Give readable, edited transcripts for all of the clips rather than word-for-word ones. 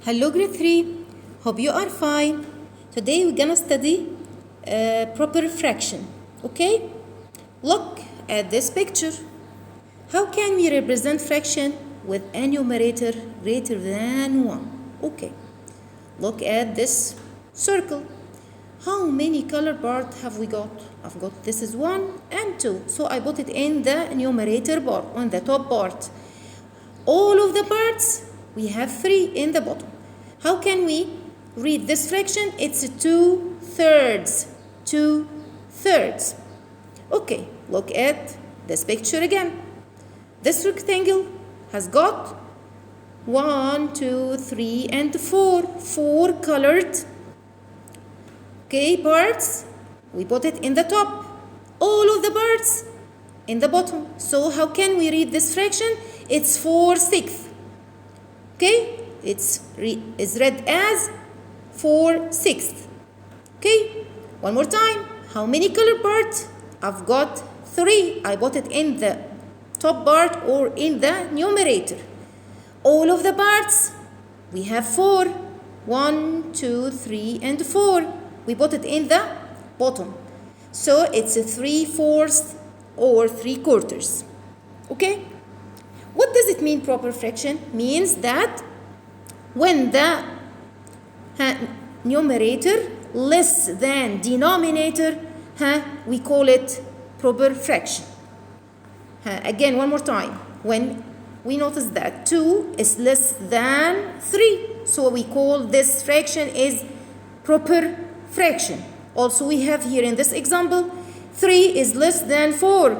Hello grade 3, hope you are fine. Today we're gonna study proper fraction, okay? Look at this picture. How can we represent fraction with a numerator greater than 1? Okay, look at this circle. How many color parts have we got? I've got this is 1 and 2, so I put it in the numerator bar, on the top part. All of the parts, we have 3 in the bottom. How can we read this fraction? It's 2/3. 2/3. Okay, look at this picture again. This rectangle has got 1, 2, 3, and 4. 4 colored parts. We put it in the top. All of the parts in the bottom. So how can we read this fraction? It's 4/6. Okay, it's read as 4/6. Okay, one more time. How many color parts? I've got 3. I put it in the top part or in the numerator. All of the parts, we have 4. 1, 2, 3, and 4. We put it in the bottom. So it's a 3/4 or 3/4. Okay? What does it mean, proper fraction? Means that when the numerator less than denominator, we call it proper fraction. Again, one more time. When we notice that 2 is less than 3, so we call this fraction is proper fraction. Also, we have here in this example, 3 is less than 4,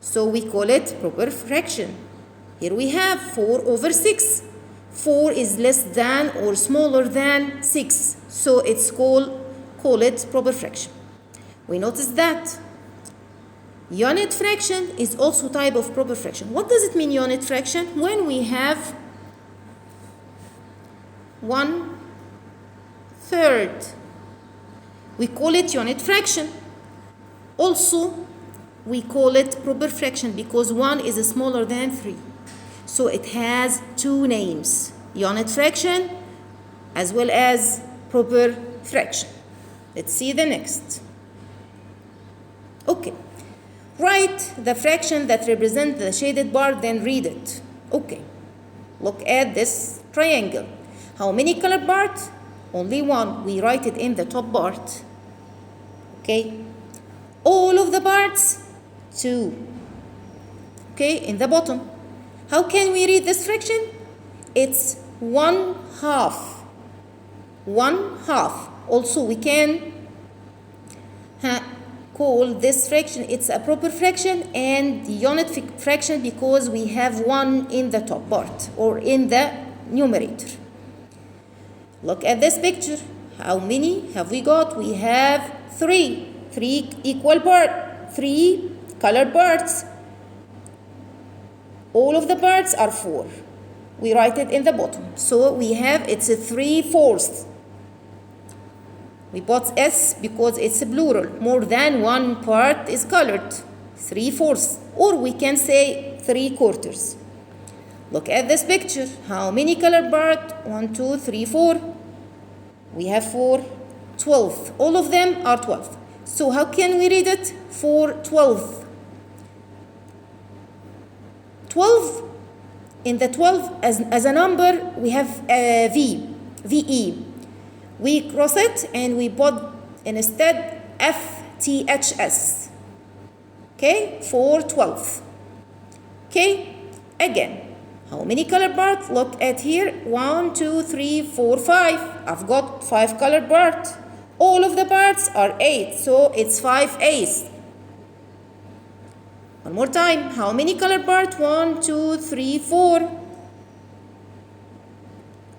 so we call it proper fraction. Here we have 4/6. 4 is less than or smaller than 6, so it's call it proper fraction. We notice that unit fraction is also type of proper fraction. What does it mean, unit fraction? When we have 1/3, we call it unit fraction. Also, we call it proper fraction because 1 is smaller than 3. So it has 2 names, unit fraction as well as proper fraction. Let's see the next. Okay, write the fraction that represents the shaded part, then read it. Okay, look at this triangle. How many color parts? Only 1. We write it in the top part. Okay, all of the parts, 2. Okay, in the bottom. How can we read this fraction? It's 1/2. 1/2. Also, we can call this fraction, it's a proper fraction and unit fraction because we have 1 in the top part or in the numerator. Look at this picture. How many have we got? We have 3. 3 equal parts. 3 colored parts. All of the parts are 4. We write it in the bottom. So we have, it's a 3/4. We put S because it's a plural. More than 1 part is colored. 3/4. Or we can say 3/4. Look at this picture. How many colored parts? 1, 2, 3, 4. We have 4. 12. All of them are 12. So how can we read it? 4/12. 12, in the 12 as a number, we have VE. We cross it and we put instead FTHS. Okay, 4/12. Okay, again, how many color parts? Look at here, 1, 2, 3, 4, 5. I've got 5 color parts. All of the parts are 8, so it's 5/8. One more time. How many color parts? 1, 2, 3, 4.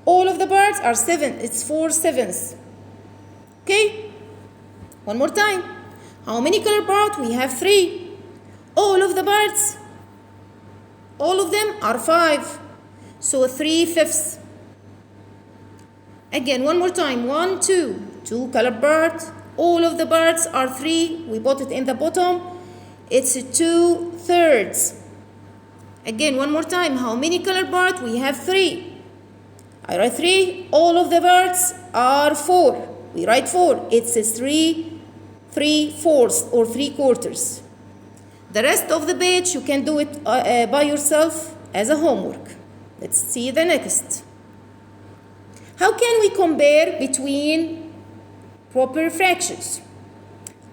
All of the parts are 7. It's 4/7. Okay? One more time. How many color parts? We have 3. All of the parts, all of them are 5. So 3/5. Again, one more time. 1, 2. 2 color parts. All of the parts are 3. We put it in the bottom. It's 2/3. Again, one more time. How many color parts? We have 3. I write 3. All of the parts are 4. We write 4. It's a 3/4 or 3/4. The rest of the page you can do it by yourself as a homework. Let's see the next. How can we compare between proper fractions?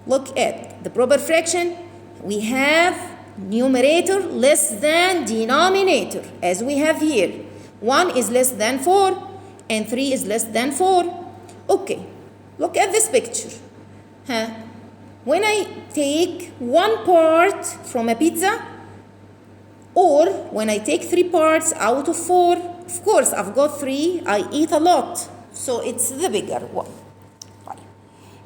Look at the proper fraction. We have numerator less than denominator, as we have here. 1 is less than 4 and 3 is less than 4. Okay, look at this picture. When I take one part from a pizza, or when I take 3 parts out of 4, of course I've got 3, I eat a lot, so it's the bigger one.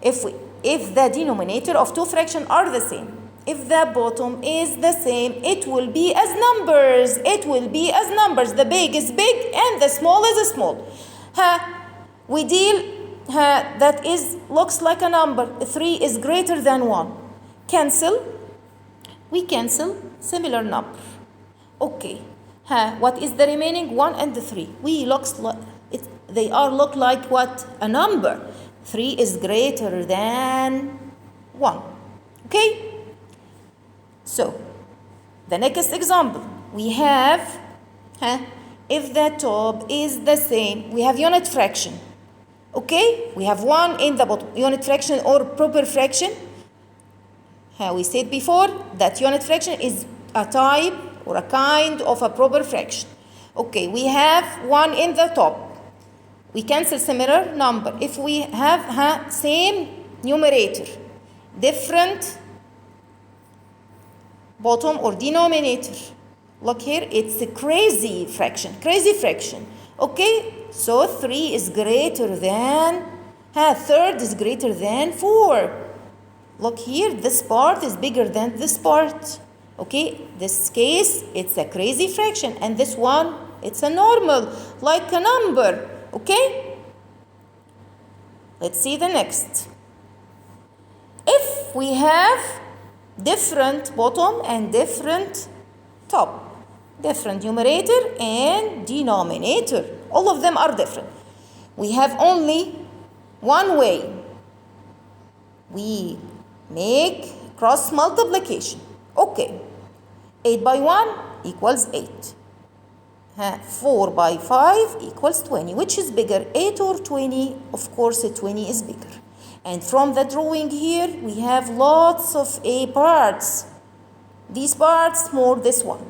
If the denominator of 2 fractions are the same, if the bottom is the same, it will be as numbers. It will be as numbers. The big is big and the small is small. We deal that is looks like a number. 3 is greater than 1. Cancel. We cancel similar number. Okay. What is the remaining? 1 and 3. They are look like what? A number. 3 is greater than 1. Okay? So, the next example, we have, if the top is the same, we have unit fraction. Okay? We have 1 in the bottom. Unit fraction or proper fraction. We said before that unit fraction is a type or a kind of a proper fraction. Okay, we have 1 in the top. We cancel similar number. If we have same numerator, different bottom or denominator. Look here, it's a crazy fraction. Okay, so 3 is greater than, third is greater than 4. Look here, this part is bigger than this part. Okay, this case, it's a crazy fraction. And this one, it's a normal, like a number. Okay? Let's see the next. If we have different bottom and different top, different numerator and denominator, all of them are different. We have only one way. We make cross multiplication. Okay, 8 by 1 equals 8. 4 by 5 equals 20. Which is bigger, 8 or 20? Of course, 20 is bigger. And from the drawing here, we have lots of A parts. These parts more this one.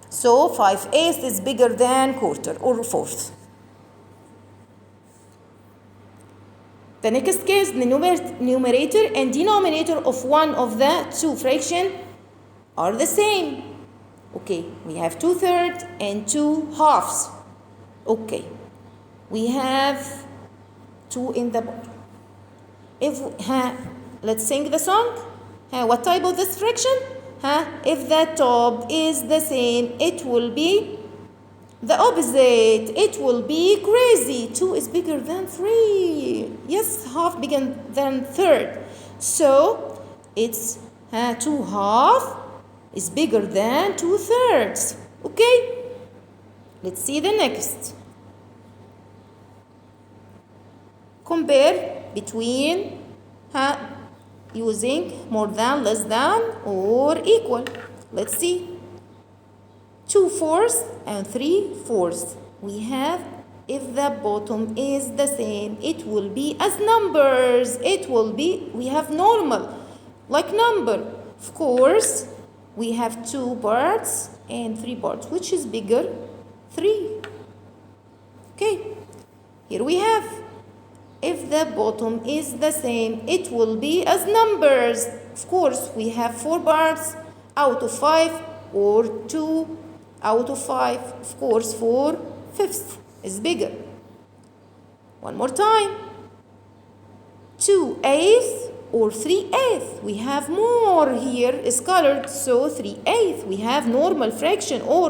So 5/8 is bigger than quarter or fourth. The next case, the numerator and denominator of one of the two fractions are the same. Okay, we have 2/3 and 2/2. Okay, we have 2 in the bottom. Let's sing the song. What type of this fraction? If the top is the same, it will be the opposite. It will be crazy. 2 is bigger than 3. Yes, half bigger than third. So it's 2/2 is bigger than 2/3. Okay? Let's see the next. Compare between using more than, less than, or equal. Let's see. 2/4 and 3/4. We have, if the bottom is the same, it will be as numbers. We have normal, like number. Of course, we have 2 parts and 3 parts. Which is bigger? 3. Okay, here we have. If the bottom is the same, it will be as numbers. Of course, we have 4 parts out of 5 or 2 out of 5. Of course, 4/5 is bigger. One more time. 2/8 or 3/8. We have more here is colored, so 3/8. We have normal fraction or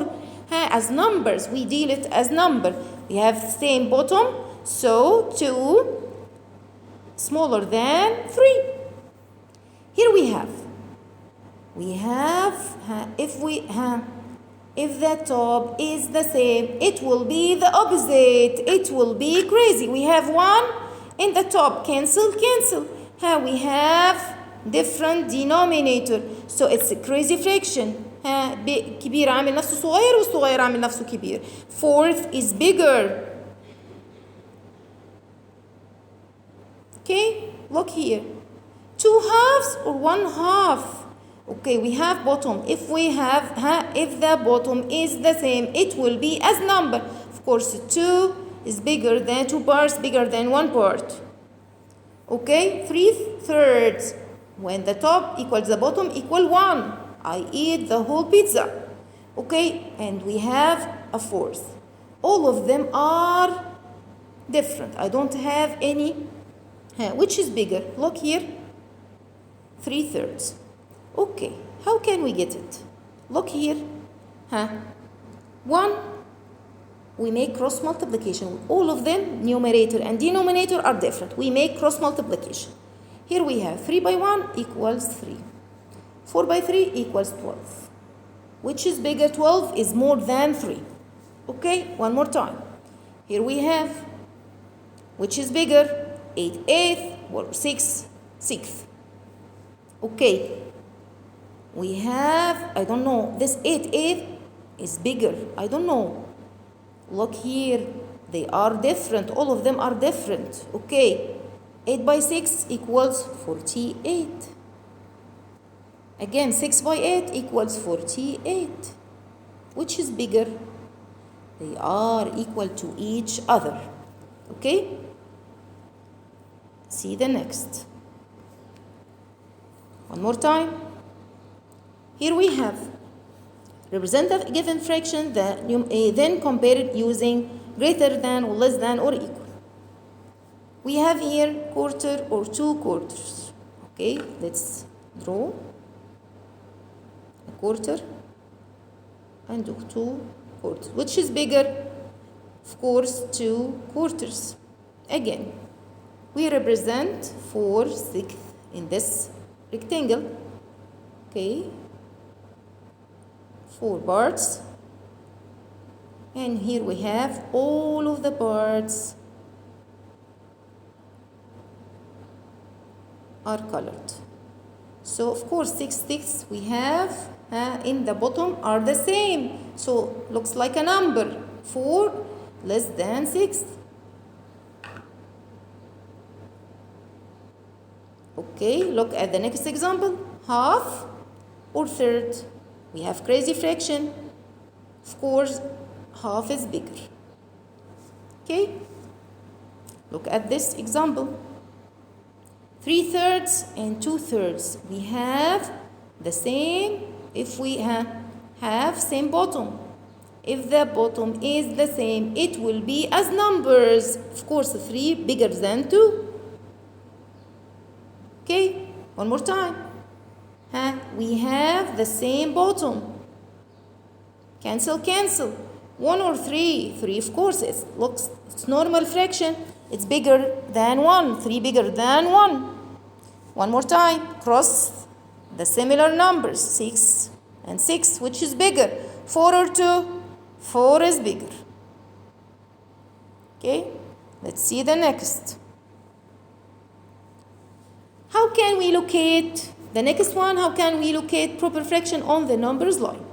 as numbers. We deal it as number. We have same bottom, so 2 smaller than 3. Here we have if we If the top is the same, it will be the opposite. It will be crazy. We have 1 in the top. Cancel, cancel. Here we have different denominator. So it's a crazy fraction. كبير عامل نفسه صغير والصغير عامل نفسه كبير. Fourth is bigger. Okay, look here. 2 halves or 1 half. Okay, we have bottom. If the bottom is the same, it will be as number. Of course, 2 is bigger than 2 parts, bigger than 1 part. Okay, 3/3. When the top equals the bottom equal 1, I eat the whole pizza. Okay, and we have a 4th. All of them are different. I don't have any. Which is bigger? Look here. 3/3. Okay, how can we get it? Look here. 1, we make cross multiplication. All of them, numerator and denominator, are different. We make cross multiplication. Here we have 3 by 1 equals 3. 4 by 3 equals 12. Which is bigger? 12 is more than 3. Okay, one more time. Here we have, which is bigger? 8/8 or 6/6. Okay. We have, I don't know, this 8/8 is bigger. I don't know. Look here, they are different. All of them are different. Okay, 8 by 6 equals 48. Again, 6 by 8 equals 48. Which is bigger? They are equal to each other. Okay? See the next. One more time. Here we have represent a given fraction, then compare it using greater than or less than or equal. We have here quarter or 2 quarters. Okay, let's draw a quarter and do 2 quarters. Which is bigger? Of course, 2 quarters. Again, we represent 4/6 in this rectangle. Okay. 4 parts, and here we have all of the parts are colored. So of course 6/6 we have in the bottom are the same, so looks like a number. 4 less than 6. Okay, look at the next example. Half or third. We have crazy fraction. Of course, half is bigger. Okay? Look at this example. 3/3 and 2/3. We have the same if we have same bottom. If the bottom is the same, it will be as numbers. Of course, 3 bigger than 2. Okay? One more time. We have the same bottom. Cancel, cancel. 1 or 3? 3, of course, it's normal fraction. It's bigger than 1. 3 bigger than 1. One more time. Cross the similar numbers. 6 and 6. Which is bigger? 4 or 2? 4 is bigger. Okay? Let's see the next. How can we locate the next one? How can we locate proper fraction on the numbers line?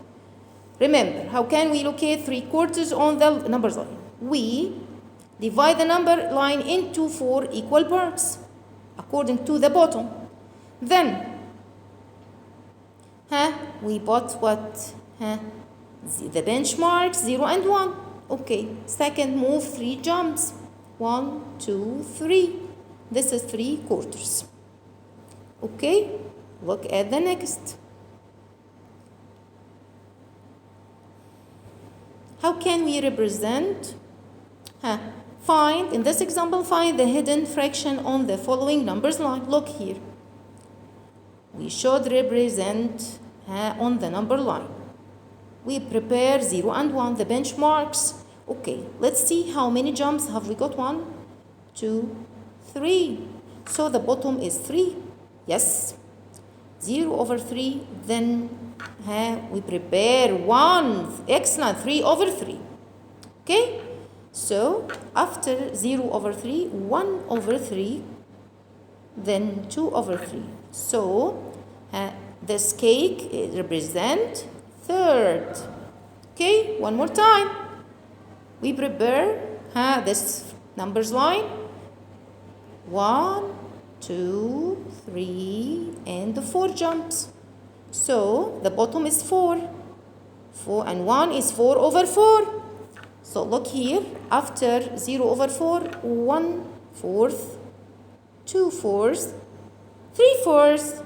Remember, how can we locate 3/4 on the numbers line? We divide the number line into 4 equal parts according to the bottom. Then, we put what? The benchmarks 0 and 1. Okay, second move 3 jumps. 1, 2, 3. This is 3/4. Okay, look at the next. How can we represent? In this example, find the hidden fraction on the following numbers line. Look here. We should represent on the number line. We prepare 0 and 1, the benchmarks. Okay, let's see how many jumps have we got. 1, 2, 3. So the bottom is 3. Yes. 0 over 3, then we prepare 1. Excellent, 3 over 3. Okay? So, after 0 over 3, 1 over 3, then 2 over 3. So, this cake represents third. Okay, one more time. We prepare this numbers line. 1, 2, 3, and 4 jumps. So, the bottom is 4. 4 and 1 is 4 over 4. So, look here. After 0 over 4, 1 fourth, 2 fourths, 3 fourths.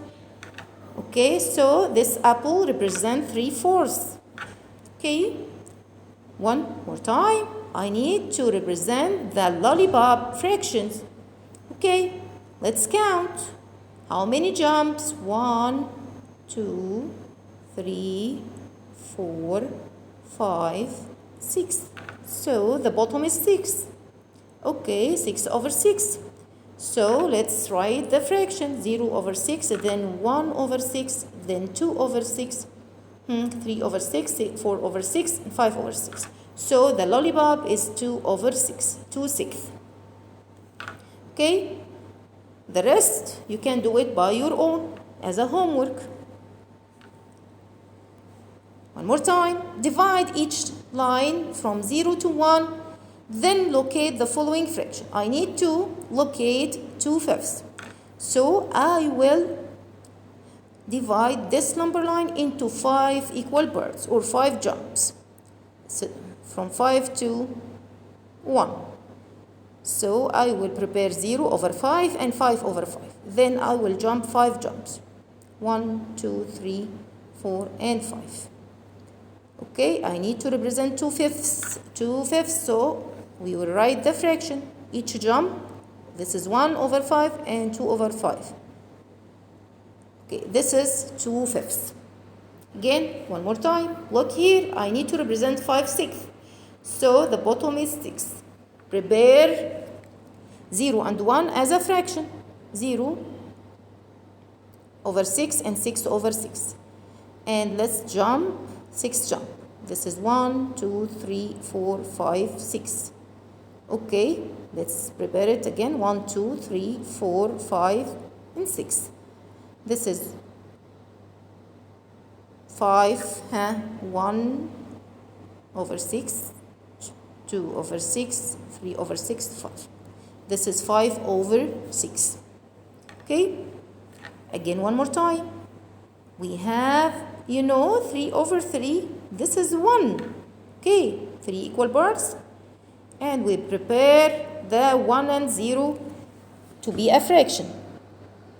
Okay, so this apple represents 3 fourths. Okay, one more time. I need to represent the lollipop fractions. Okay, let's count. How many jumps? 1, 2, 3, 4, 5, 6. So the bottom is 6. Okay, 6 over 6. So let's write the fraction. 0 over 6, then 1 over 6, then 2 over 6, 3 over 6, 4 over 6, and 5 over 6. So the lollipop is 2 over 6, 2 sixths. Okay? The rest, you can do it by your own as a homework. One more time. Divide each line from 0 to 1. Then locate the following fraction. I need to locate 2 fifths. So I will divide this number line into 5 equal parts or 5 jumps. So from 5 to 1. So I will prepare 0 over 5 and 5 over 5. Then I will jump 5 jumps. 1, 2, 3, 4, and 5. Okay, I need to represent 2 fifths. 2 fifths, so we will write the fraction. Each jump, this is 1 over 5 and 2 over 5. Okay, this is 2 fifths. Again, one more time. Look here, I need to represent 5 sixths. So the bottom is 6. Prepare 0 and 1 as a fraction. 0 over 6 and 6 over 6. And let's jump 6 jump. This is 1, 2, 3, 4, 5, 6. Okay, let's prepare it again. 1, 2, 3, 4, 5, and 6. This is 5, 1 over 6, 2 over 6, 3 over 6, 5. This is 5 over 6. Okay, again one more time. We have, 3 over 3. This is 1. Okay, 3 equal parts. And we prepare the 1 and 0 to be a fraction.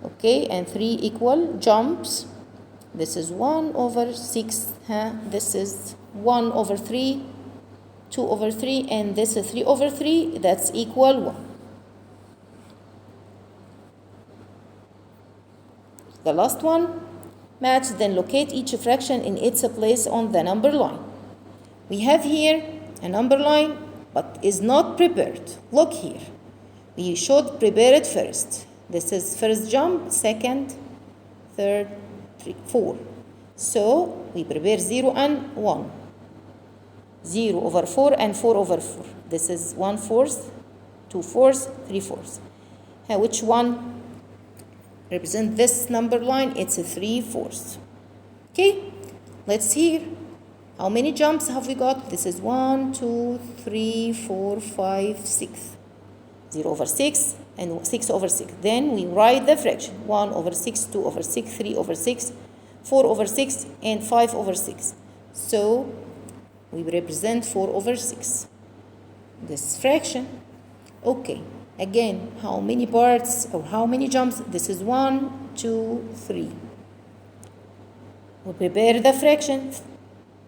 Okay, and 3 equal jumps. This is 1 over 6. This is 1 over 3, 2 over 3, and this is 3 over 3. That's equal 1. The last one. Match, then locate each fraction in its place on the number line. We have here a number line, but is not prepared. Look here. We should prepare it first. This is first jump, second, third, 3, 4. So we prepare 0 and 1. 0 over 4 and 4 over 4. This is 1 fourth, 2 fourths, 3 fourths. Which one represent this number line? It's a 3 fourths. Okay, let's hear. How many jumps have we got? This is 1, 2, 3, 4, 5, 6. 0 over 6 and 6 over 6. Then we write the fraction. 1 over 6, 2 over 6, 3 over 6, 4 over 6, and 5 over 6. So we represent 4 over 6. This fraction. Okay. Again, how many parts or how many jumps? This is 1, 2, 3. We prepare the fraction.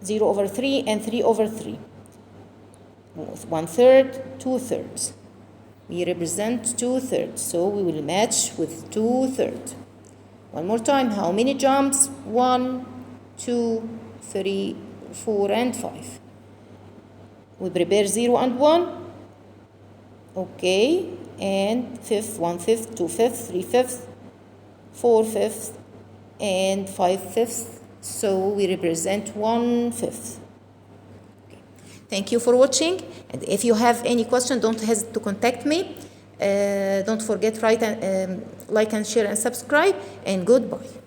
0 over 3 and 3 over 3. 1 third, 2 thirds. We represent 2 thirds, so we will match with 2 thirds. One more time, how many jumps? 1, 2, 3, 4, and 5. We prepare 0 and 1. Okay, and fifth, 1 fifth, 2 fifths, 3 fifths, 4 fifths, and 5/5, so we represent 1/5. Okay. Thank you for watching, and if you have any question, don't hesitate to contact me. Don't forget, like and share and subscribe, and goodbye.